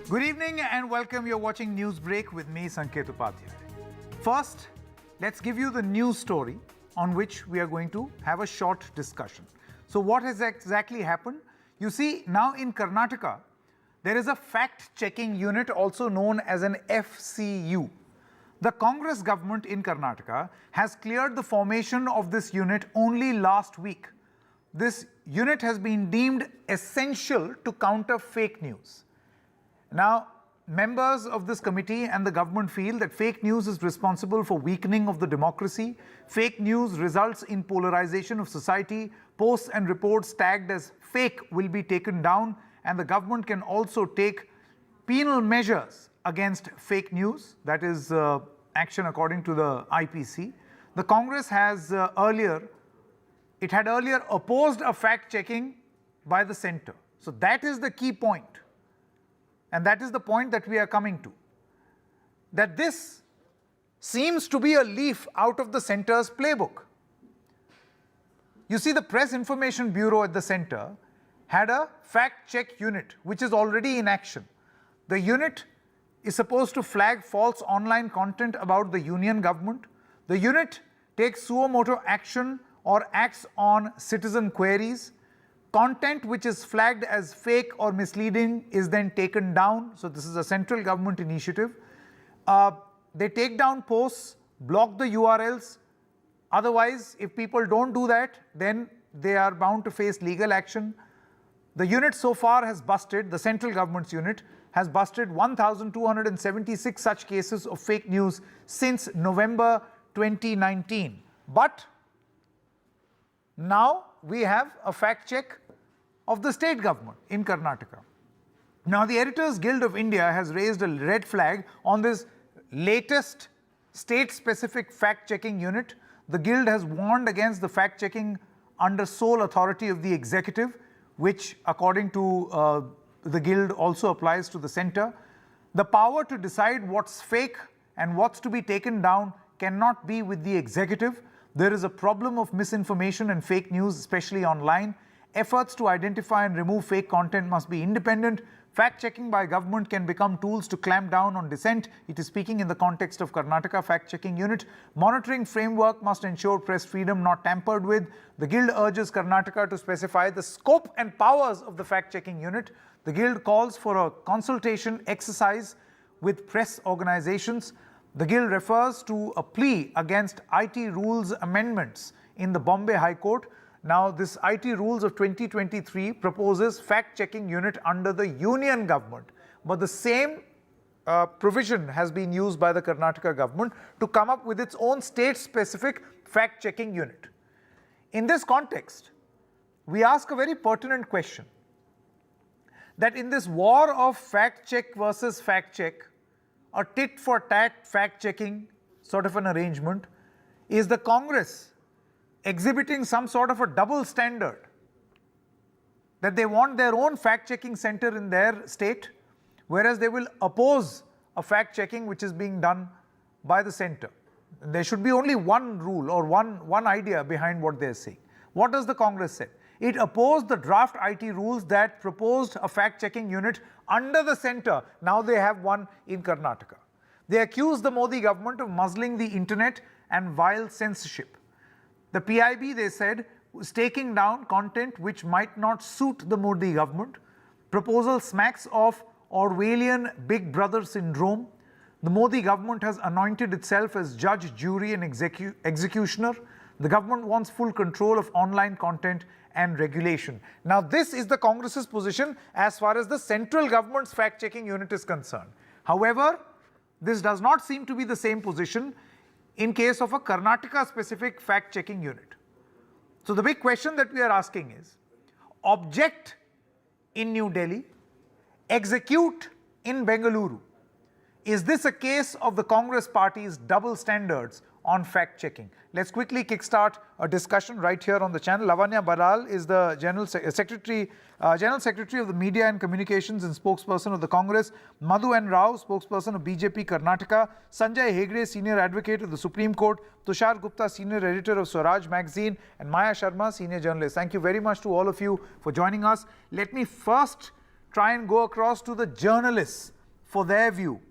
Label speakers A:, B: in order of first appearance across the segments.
A: Good evening and welcome. You're watching Newsbreak with me, Sanket Upadhyay. First, let's give you the news story on which we are going to have a short discussion. So what has exactly happened? You see, now in Karnataka, there is a fact-checking unit also known as an FCU. The Congress government in Karnataka has cleared the formation of this unit only last week. This unit has been deemed essential to counter fake news. Now, members of this committee and the government feel that fake news is responsible for weakening of the democracy. Fake news results in polarization of society. Posts and reports tagged as fake will be taken down, and the government can also take penal measures against fake news. That is action according to the IPC. The Congress has earlier opposed a fact-checking by the centre. So that is the key point. And that is the point that we are coming to. That this seems to be a leaf out of the centre's playbook. You see, the Press Information Bureau at the centre had a fact-check unit which is already in action. The unit is supposed to flag false online content about the union government. The unit takes suo motu action or acts on citizen queries. Content which is flagged as fake or misleading is then taken down. So this is a central government initiative. They take down posts, block the URLs. Otherwise, if people don't do that, then they are bound to face legal action. The unit so far has busted, the central government's unit, has busted 1,276 such cases of fake news since November 2019. But now we have a fact check of the state government in Karnataka. Now, the Editors Guild of India has raised a red flag on this latest state-specific fact-checking unit. The guild has warned against the fact-checking under sole authority of the executive, which, according to the guild, also applies to the centre. The power to decide what's fake and what's to be taken down cannot be with the executive. There is a problem of misinformation and fake news, especially online. Efforts to identify and remove fake content must be independent. Fact-checking by government can become tools to clamp down on dissent. It is speaking in the context of Karnataka fact-checking unit. Monitoring framework must ensure press freedom not tampered with. The guild urges Karnataka to specify the scope and powers of the fact-checking unit. The guild calls for a consultation exercise with press organizations. The guild refers to a plea against IT rules amendments in the Bombay High Court. Now, this IT rules of 2023 proposes fact-checking unit under the union government. But the same provision has been used by the Karnataka government to come up with its own state-specific fact-checking unit. In this context, we ask a very pertinent question. That in this war of fact-check versus fact-check, a tit-for-tat fact-checking sort of an arrangement, is the Congress exhibiting some sort of a double standard, that they want their own fact-checking center in their state, whereas they will oppose a fact-checking which is being done by the center. There should be only one rule or one idea behind what they're saying. What does the Congress say? It opposed the draft IT rules that proposed a fact-checking unit under the center. Now they have one in Karnataka. They accused the Modi government of muzzling the internet and vile censorship. The PIB, they said, was taking down content which might not suit the Modi government. Proposal smacks of Orwellian Big Brother syndrome. The Modi government has anointed itself as judge, jury and executioner. The government wants full control of online content and regulation. Now, this is the Congress's position as far as the central government's fact-checking unit is concerned. However, this does not seem to be the same position in case of a Karnataka-specific fact-checking unit. So the big question that we are asking is, object in New Delhi, execute in Bengaluru. Is this a case of the Congress party's double standards on fact-checking? Let's quickly kickstart a discussion right here on the channel. Lavanya Baral is the General Secretary of the Media and Communications and spokesperson of the Congress. Madhu N. Rao, spokesperson of BJP Karnataka. Sanjay Hegde, senior advocate of the Supreme Court. Tushar Gupta, senior editor of Swaraj magazine. And Maya Sharma, senior journalist. Thank you very much to all of you for joining us. Let me first try and go across to the journalists for their view.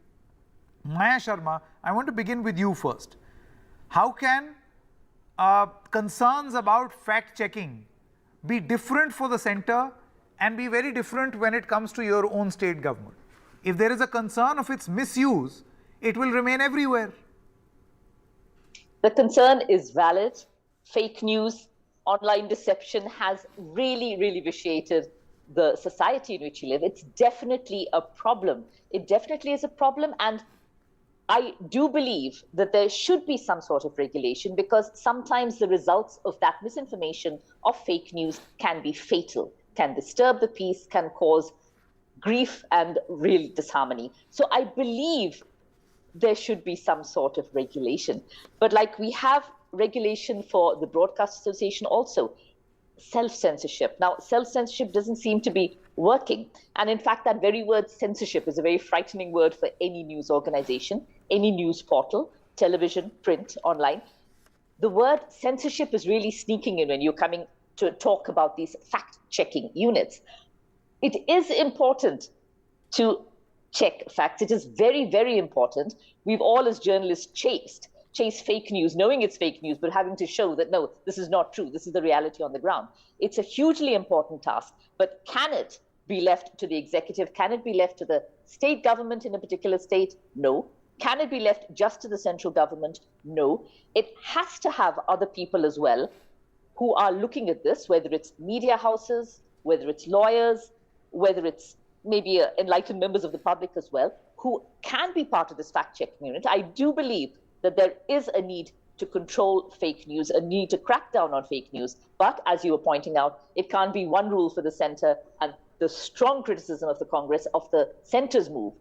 A: Maya Sharma, I want to begin with you first. How can concerns about fact-checking be different for the centre and be very different when it comes to your own state government? If there is a concern of its misuse, it will remain everywhere.
B: The concern is valid. Fake news, online deception has really vitiated the society in which you live. It's definitely a problem. It definitely is a problem, and I do believe that there should be some sort of regulation, because sometimes the results of that misinformation, of fake news, can be fatal, can disturb the peace, can cause grief and real disharmony. So I believe there should be some sort of regulation. But like we have regulation for the Broadcast Association also, self-censorship. Now, self-censorship doesn't seem to be working. And in fact, that very word censorship is a very frightening word for any news organization, any news portal, television, print, online. The word censorship is really sneaking in when you're coming to talk about these fact-checking units. It is important to check facts. It is very important. We've all as journalists chase fake news, knowing it's fake news, but having to show that, no, this is not true. This is the reality on the ground. It's a hugely important task, but can it be left to the executive? Can it be left to the state government in a particular state? No. Can it be left just to the central government? No. It has to have other people as well who are looking at this, whether it's media houses, whether it's lawyers, whether it's maybe enlightened members of the public as well, who can be part of this fact-checking unit. I do believe that there is a need to control fake news, a need to crack down on fake news. But as you were pointing out, it can't be one rule for the centre, and the strong criticism of the Congress of the centre's move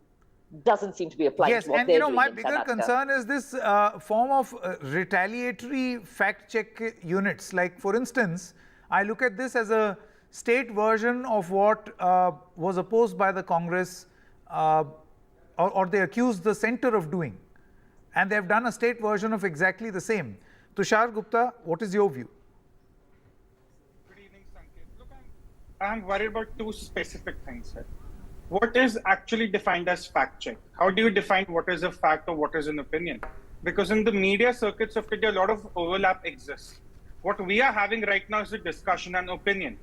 B: doesn't seem to be applied to what they're doing in Karnataka. Yes, and
A: my bigger concern is this form of retaliatory fact-check units. Like, for instance, I look at this as a state version of what was opposed by the Congress, or they accused the centre of doing. And they have done a state version of exactly the same. Tushar Gupta, what is your view?
C: Good evening, Sanket. Look, I'm worried about two specific things here. What is actually defined as fact check? How do you define what is a fact or what is an opinion? Because in the media circuits of India, a lot of overlap exists. What we are having right now is a discussion and opinion.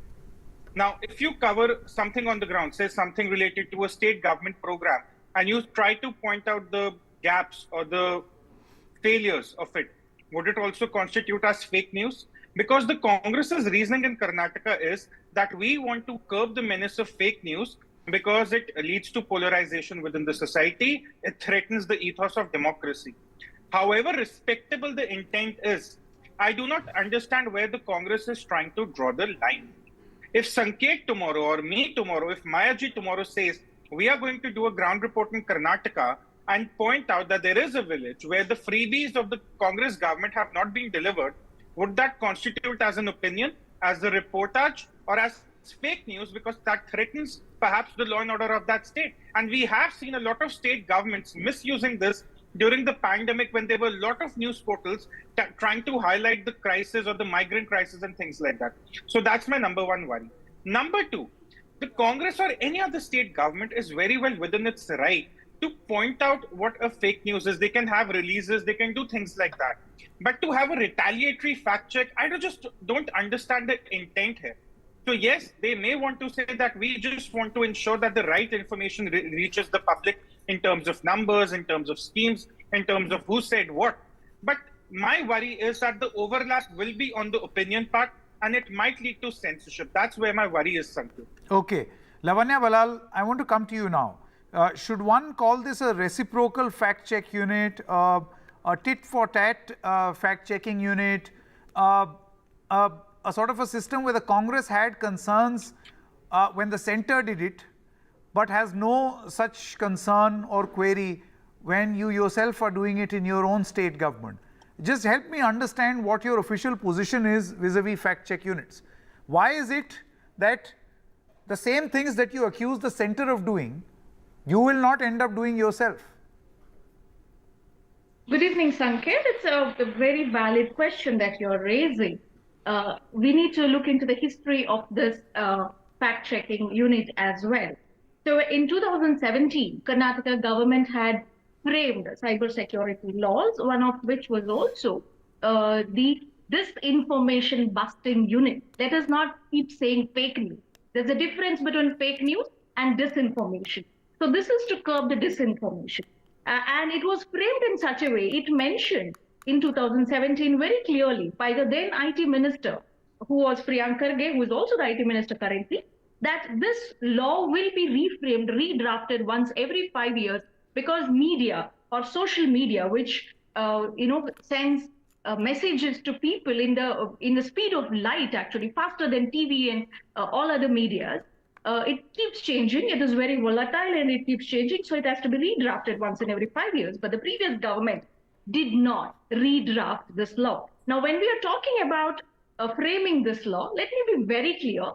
C: Now, if you cover something on the ground, say something related to a state government program, and you try to point out the gaps or the failures of it, would it also constitute as fake news? Because the Congress's reasoning in Karnataka is that we want to curb the menace of fake news because it leads to polarization within the society. It threatens the ethos of democracy. However respectable the intent is, I do not understand where the Congress is trying to draw the line. If Sanket tomorrow or me tomorrow, if Mayaji tomorrow says, we are going to do a ground report in Karnataka and point out that there is a village where the freebies of the Congress government have not been delivered, would that constitute as an opinion, as a reportage, or as fake news, because that threatens perhaps the law and order of that state? And we have seen a lot of state governments misusing this during the pandemic, when there were a lot of news portals trying to highlight the crisis or the migrant crisis and things like that. So that's my number one worry. Number two, the Congress or any other state government is very well within its right to point out what a fake news is. They can have releases, they can do things like that. But to have a retaliatory fact check, I just don't understand the intent here. So yes, they may want to say that we just want to ensure that the right information reaches the public in terms of numbers, in terms of schemes, in terms of who said what. But my worry is that the overlap will be on the opinion part, and it might lead to censorship. That's where my worry is, Sanket.
A: Okay. Lavanya Balal, I want to come to you now. Should one call this a reciprocal fact-check unit, a tit-for-tat fact-checking unit, a sort of a system where the Congress had concerns when the centre did it, but has no such concern or query when you yourself are doing it in your own state government? Just help me understand what your official position is vis-a-vis fact-check units. Why is it that the same things that you accuse the centre of doing, you will not end up doing yourself?
D: Good evening, Sanket. It's a very valid question that you're raising. We need to look into the history of this fact-checking unit as well. So in 2017, Karnataka government had framed cybersecurity laws, one of which was also the disinformation busting unit. Let us not keep saying fake news. There's a difference between fake news and disinformation. So this is to curb the disinformation. And it was framed in such a way, it mentioned in 2017 very clearly by the then IT minister, who was Priyank Kharge, who is also the IT minister currently, that this law will be reframed, redrafted once every 5 years, because media or social media, which sends messages to people in the speed of light, actually faster than TV and all other medias. It keeps changing. It is very volatile and it keeps changing. So it has to be redrafted once in every 5 years. But the previous government did not redraft this law. Now, when we are talking about framing this law, let me be very clear.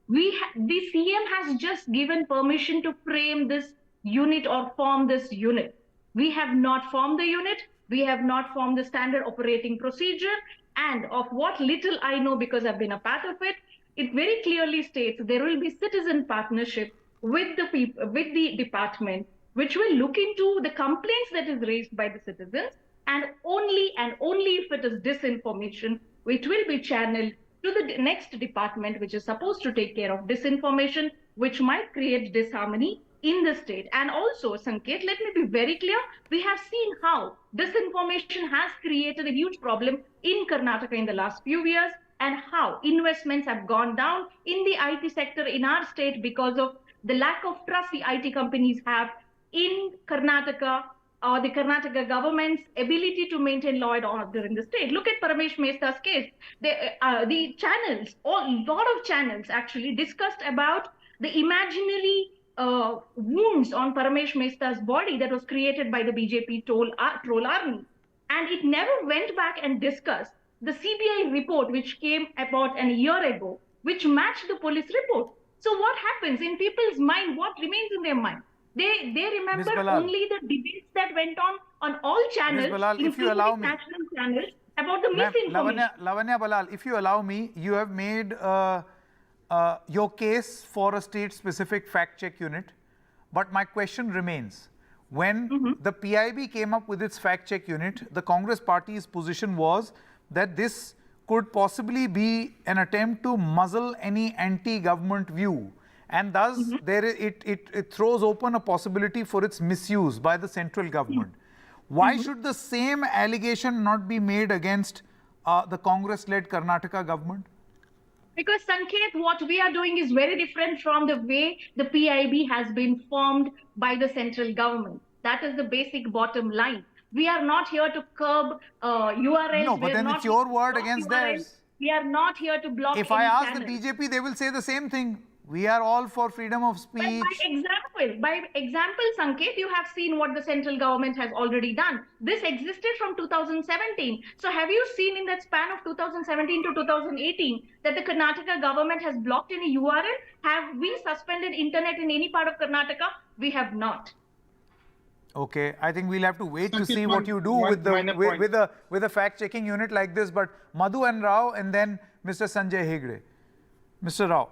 D: The CM has just given permission to frame this unit or form this unit. We have not formed the unit. We have not formed the standard operating procedure. And of what little I know, because I've been a part of it, it very clearly states there will be citizen partnership with the department, which will look into the complaints that is raised by the citizens, and only if it is disinformation, it will be channeled to the next department, which is supposed to take care of disinformation, which might create disharmony in the state. And also, Sanket, let me be very clear, we have seen how disinformation has created a huge problem in Karnataka in the last few years, and how investments have gone down in the IT sector in our state because of the lack of trust the IT companies have in Karnataka, or the Karnataka government's ability to maintain law and order in the state. Look at Paramesh Mehta's case. The channels, a lot of channels actually discussed about the imaginary wounds on Paramesh Mehta's body that was created by the BJP troll army. And it never went back and discussed the CBI report, which came about a year ago, which matched the police report. So what happens in people's mind? What remains in their mind? They remember only the debates that went on all channels, including national channels, about the misinformation.
A: Lavanya Balal, if you allow me, you have made your case for a state-specific fact-check unit, but my question remains. When the PIB came up with its fact-check unit, the Congress party's position was that this could possibly be an attempt to muzzle any anti-government view, and thus it throws open a possibility for its misuse by the central government. Why should the same allegation not be made against the Congress-led Karnataka government?
D: Because, Sanket, what we are doing is very different from the way the PIB has been formed by the central government. That is the basic bottom line. We are not here to curb URLs.
A: No, but then it's your word against theirs.
D: We are not here to block
A: If I ask
D: channel.
A: the BJP, they will say the same thing. We are all for freedom of speech.
D: By example, Sanket, you have seen what the central government has already done. This existed from 2017. So have you seen in that span of 2017 to 2018 that the Karnataka government has blocked any URL? Have we suspended internet in any part of Karnataka? We have not.
A: Okay, I think we'll have to wait to see what you do with a fact-checking unit like this. But Madhu and Rao, and then Mr. Sanjay Hegde. Mr. Rao.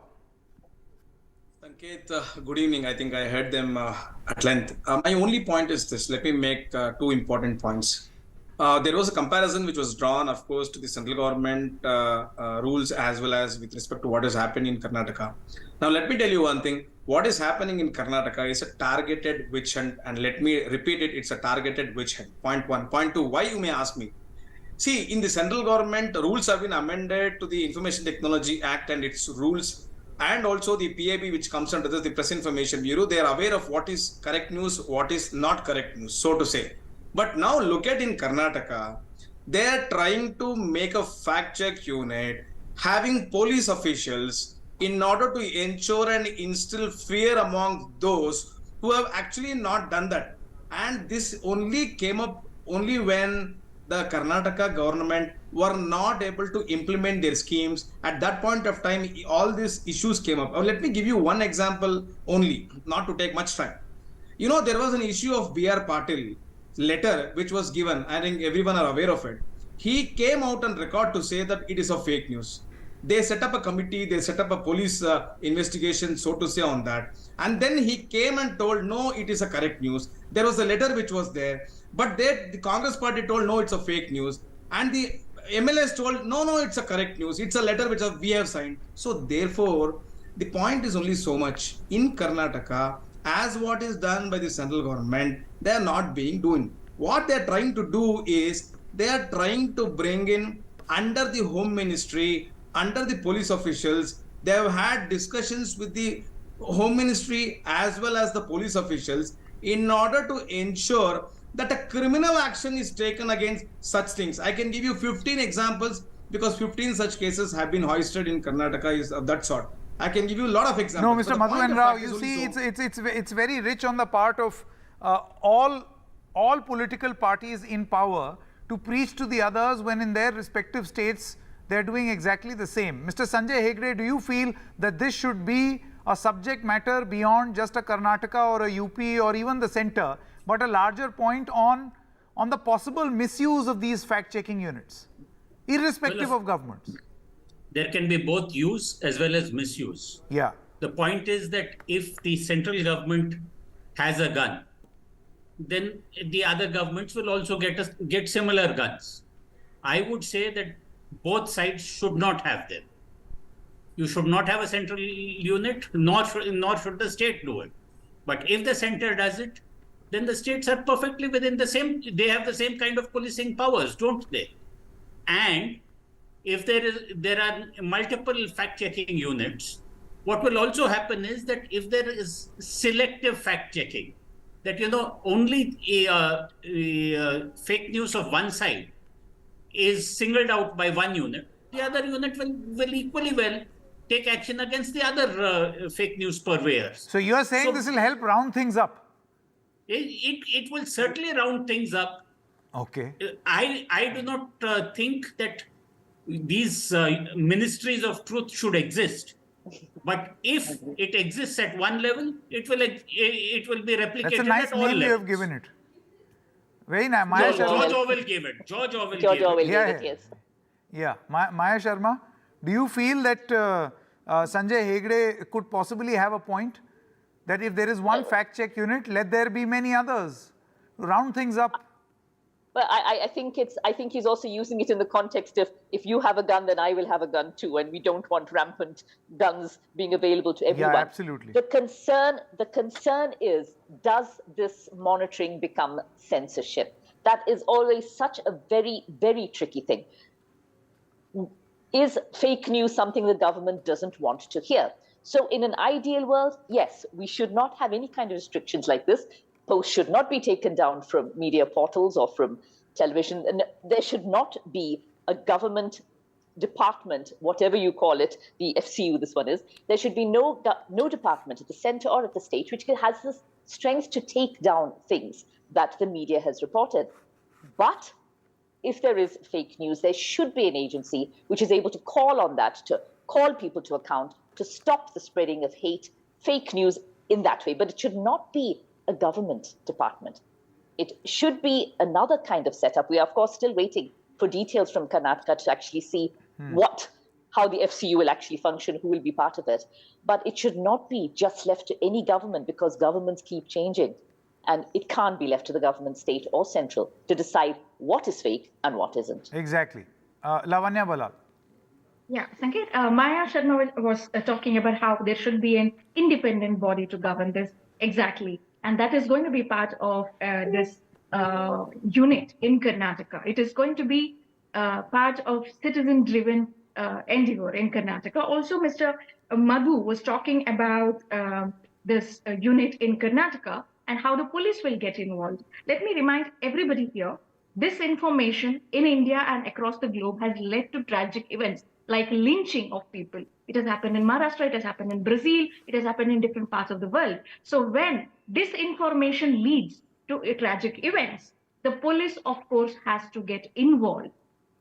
E: Sanket, good evening. I think I heard them at length. My only point is this. Let me make two important points. There was a comparison which was drawn, of course, to the central government rules as well as with respect to what has happened in Karnataka. Now, let me tell you one thing. What is happening in Karnataka is a targeted witch hunt, and let me repeat it, it's a targeted witch hunt. Point one. Point two, why, you may ask me. See, in the central government, rules have been amended to the Information Technology Act and its rules, and also the PIB, which comes under the Press Information Bureau. They are aware of what is correct news, what is not correct news, so to say. But now look at in Karnataka, they are trying to make a fact-check unit, having police officials, in order to ensure and instill fear among those who have actually not done that. And this only came up only when the Karnataka government were not able to implement their schemes. At that point of time, all these issues came up. Let me give you one example only, not to take much time. You know, there was an issue of B.R. Patil letter which was given. I think everyone are aware of it. He came out on record to say that it is a fake news. They set up a committee, they set up a police investigation, so to say, on that. And then he came and told, no, it is a correct news. There was a letter which was there, but the Congress party told, no, it's a fake news. And the MLS told, no, it's a correct news. It's a letter which we have signed. So therefore, the point is only so much. In Karnataka, as what is done by the central government, they are not being doing. What they are trying to do is, they are trying to bring in under the Home Ministry, under the police officials. They have had discussions with the Home Ministry as well as the police officials in order to ensure that a criminal action is taken against such things. I can give you 15 examples because 15 such cases have been hoisted in Karnataka is of that sort. I can give you a lot of examples.
A: No, Mr. Madhu and Rao, you see, it's very rich on the part of all political parties in power to preach to the others when in their respective states they're doing exactly the same. Mr. Sanjay Hegde, do you feel that this should be a subject matter beyond just a Karnataka or a UP or even the centre, but a larger point on the possible misuse of these fact-checking units, irrespective of governments?
F: There can be both use as well as misuse.
A: Yeah.
F: The point is that if the central government has a gun, then the other governments will also get similar guns. I would say that both sides should not have them. You should not have a central unit, nor should the state do it. But if the center does it, then the states are perfectly within they have the same kind of policing powers, don't they? And if there are multiple fact-checking units, what will also happen is that if there is selective fact-checking, that only fake news of one side is singled out by one unit, the other unit will equally well take action against the other fake news purveyors.
A: So you are saying this will help round things up?
F: It will certainly round things up.
A: Okay.
F: I do not think that these ministries of truth should exist. But if it exists at one level, it will be replicated
A: That's a nice
F: at all
A: name
F: levels.
A: you have given it. Very nice.
F: George Orwell gave it. George Orwell
B: George Orwell
F: gave
B: gave it, yes.
A: Yeah. Maya Sharma, do you feel that Sanjay Hegde could possibly have a point? That if there is one fact-check unit, let there be many others to round things up?
B: But I think he's also using it in the context of, if you have a gun, then I will have a gun too, and we don't want rampant guns being available to everyone.
A: Yeah, absolutely.
B: The concern is, does this monitoring become censorship? That is always such a very, very tricky thing. Is fake news something the government doesn't want to hear? So in an ideal world, yes, we should not have any kind of restrictions like this. Posts should not be taken down from media portals or from television. And there should not be a government department, whatever you call it, the FCU, this one is. There should be no department at the center or at the state which has the strength to take down things that the media has reported. But if there is fake news, there should be an agency which is able to call on that, to call people to account, to stop the spreading of hate, fake news in that way. But it should not be a government department. It should be another kind of setup. We are, of course, still waiting for details from Karnataka to actually see how the FCU will actually function, who will be part of it. But it should not be just left to any government, because governments keep changing. And it can't be left to the government, state or central, to decide what is fake and what isn't.
A: Exactly. Lavanya Balal.
D: Yeah, Sanket, Maya Sharma was talking about how there should be an independent body to govern this. Exactly. And that is going to be part of this unit in Karnataka. It is going to be part of citizen-driven endeavor in Karnataka. Also, Mr. Madhu was talking about this unit in Karnataka and how the police will get involved. Let me remind everybody here, this information in India and across the globe has led to tragic events like lynching of people. It has happened in Maharashtra, it has happened in Brazil, it has happened in different parts of the world. So when disinformation leads to tragic events, the police, of course, has to get involved.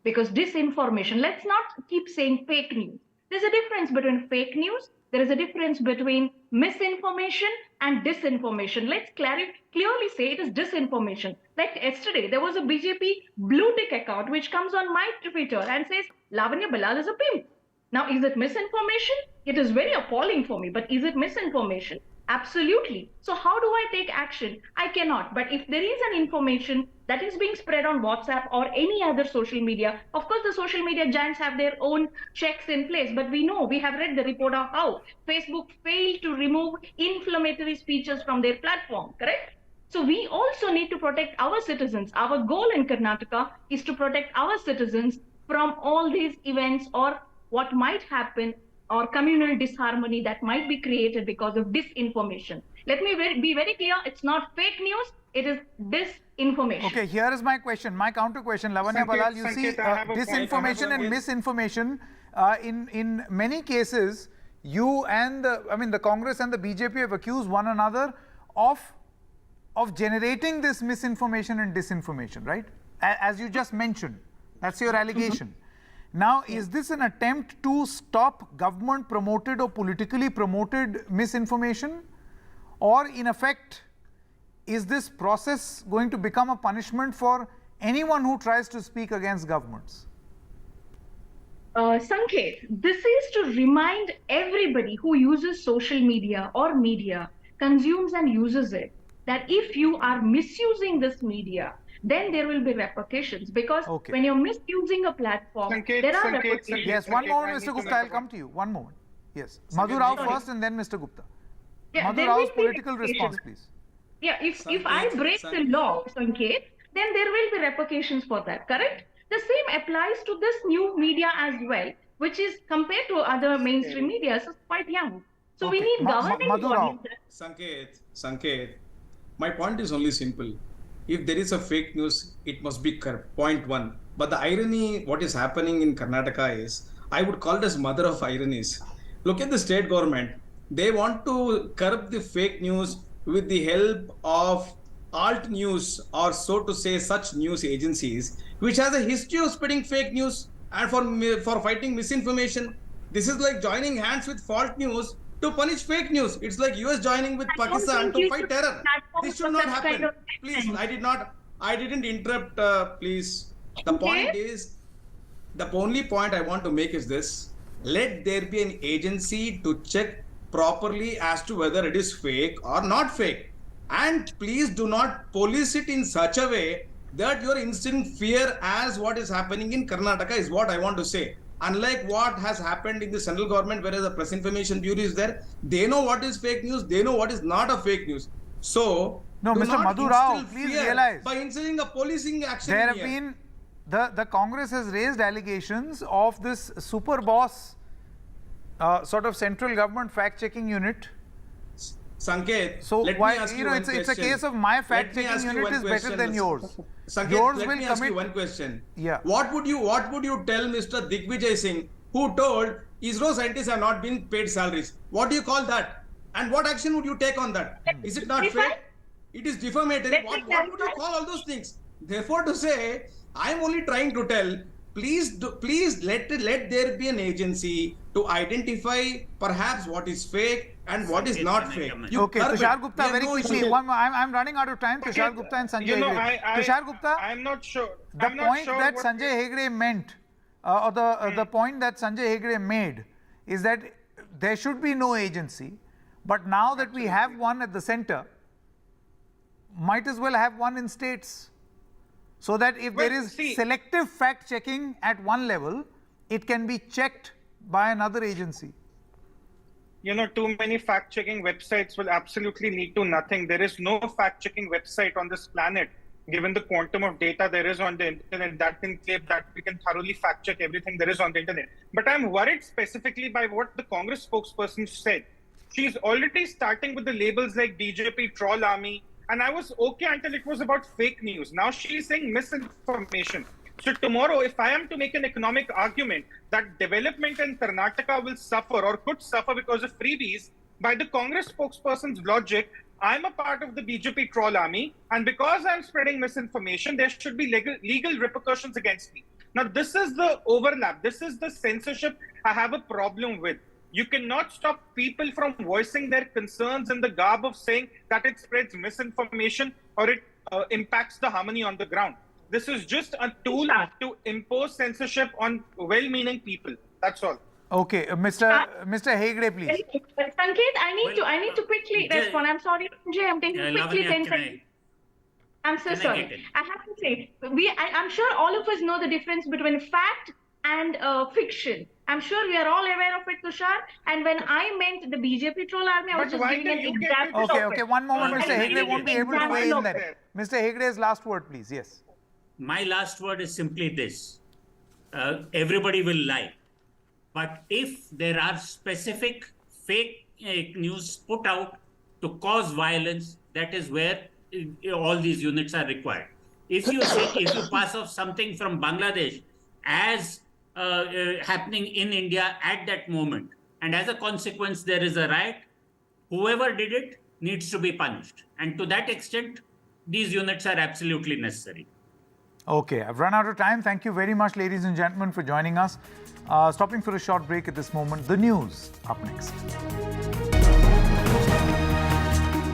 D: Because disinformation, let's not keep saying fake news. There's a difference between fake news, there is a difference between misinformation and disinformation. Let's clearly say it is disinformation. Like yesterday, there was a BJP blue tick account which comes on my Twitter and says, Lavanya Balal is a pimp. Now, is it misinformation? It is very appalling for me, but is it misinformation? Absolutely. So how do I take action? I cannot. But if there is an information that is being spread on WhatsApp or any other social media, of course, the social media giants have their own checks in place. But we know, we have read the report of how Facebook failed to remove inflammatory speeches from their platform, correct? So we also need to protect our citizens. Our goal in Karnataka is to protect our citizens from all these events or what might happen or communal disharmony that might be created because of disinformation. Let me be very clear, it's not fake news, it is disinformation.
A: Okay, here is my question, my counter question, Lavanya Balal. You see, disinformation and misinformation, in many cases, you and the Congress and the BJP have accused one another of generating this misinformation and disinformation, right? As you just mentioned, that's your allegation. Now, is this an attempt to stop government promoted or politically promoted misinformation? Or in effect, is this process going to become a punishment for anyone who tries to speak against governments?
D: Sanket, this is to remind everybody who uses social media or media, consumes and uses it, that if you are misusing this media, then there will be repercussions, because when you're misusing a platform, there are repercussions.
A: Yes, one moment, Mr. Gupta, I'll come to you. One moment. Yes. Madhu Rao first and then Mr. Gupta.
D: Yeah,
A: Madhu Rao's political response, please.
D: Yeah, if I break the law, Sanket, then there will be repercussions for that, correct? The same applies to this new media as well, which is compared to other mainstream media, so quite young. So we need governing bodies.
E: Sanket, my point is only simple. If there is a fake news, it must be correct. Point one. But the irony, what is happening in Karnataka is, I would call it as mother of ironies. Look at the state government. They want to curb the fake news with the help of alt news, or so to say, such news agencies, which has a history of spreading fake news and for fighting misinformation. This is like joining hands with false news to punish fake news. It's like US joining with Pakistan to fight terror. This should not happen. Please, I didn't interrupt, please. The point is, the only point I want to make is this. Let there be an agency to check properly as to whether it is fake or not fake. And please do not police it in such a way that you're instilling fear, as what is happening in Karnataka is what I want to say. Unlike what has happened in the central government, whereas the Press Information Bureau is there, they know what is fake news, they know what is not a fake news. So,
A: no, Mr. Madhu Rao, please realize,
E: by instilling a policing action,
A: there have been, the Congress has raised allegations of this super boss sort of central government fact-checking unit.
E: Sanket,
A: so
E: let
A: why,
E: me ask you
A: it's a case of my fact-checking unit is better than yours.
E: Sanket,
A: yours
E: let
A: will
E: me ask you one question.
A: Yeah.
E: What would you tell Mr. Digvijay Singh, who told ISRO scientists have not been paid salaries? What do you call that? And what action would you take on that? Is it not fair? It is defamatory. What would you call all those things? Therefore, to say, I am only trying to tell, please let there be an agency to identify perhaps what is fake and what is not fake.
A: Okay, Tushar Gupta, very quickly. I'm running out of time. Tushar Gupta and Sanjay Hegde. Tushar Gupta,
C: I'm not sure.
A: The point that Sanjay Hegde meant, or the point that Sanjay Hegde made, is that there should be no agency. But now that we have one at the center, might as well have one in states. So that if there is selective fact checking at one level, it can be checked by another agency.
C: You know, too many fact checking websites will absolutely lead to nothing. There is no fact checking website on this planet, given the quantum of data there is on the internet, that can claim that we can thoroughly fact check everything there is on the internet. But I'm worried specifically by what the Congress spokesperson said. She's already starting with the labels like BJP troll army, and I was okay until it was about fake news. Now she's saying misinformation. So tomorrow, if I am to make an economic argument that development in Karnataka will suffer or could suffer because of freebies, by the Congress spokesperson's logic, I'm a part of the BJP troll army, and because I'm spreading misinformation, there should be legal repercussions against me. Now, this is the overlap. This is the censorship I have a problem with. You cannot stop people from voicing their concerns in the garb of saying that it spreads misinformation or it impacts the harmony on the ground. This is just a tool to impose censorship on well-meaning people. That's all.
A: Okay, Mr. Hegde, please.
D: Sanket, I need to quickly
F: Well,
D: respond. I'm sorry, Jay, I'm taking quickly
F: Lavanya,
D: 10
F: can
D: seconds. I'm so
F: can I
D: sorry.
F: get in?
D: I have to say, I'm sure all of us know the difference between fact and fiction. I'm sure we are all aware of it, Tushar. And when I meant the BJP troll army, I was
C: But
D: just
C: why
D: giving
C: do
D: an
C: you get
D: example
C: to
A: Okay,
D: of
A: okay,
D: it.
A: one moment,
F: Well,
A: Mr.
F: I
A: Hegde
F: will
A: won't be
F: give
A: able to
D: example
A: weigh in
D: of
A: then.
C: it.
A: Mr. Hegde's last word, please. Yes.
F: My last word is simply this. Everybody will lie. But if there are specific fake news put out to cause violence, that is where all these units are required. If you pass off something from Bangladesh as happening in India at that moment, and as a consequence there is a riot, whoever did it needs to be punished. And to that extent, these units are absolutely necessary.
A: Okay, I've run out of time. Thank you very much, ladies and gentlemen, for joining us. Stopping for a short break at this moment. The news up next.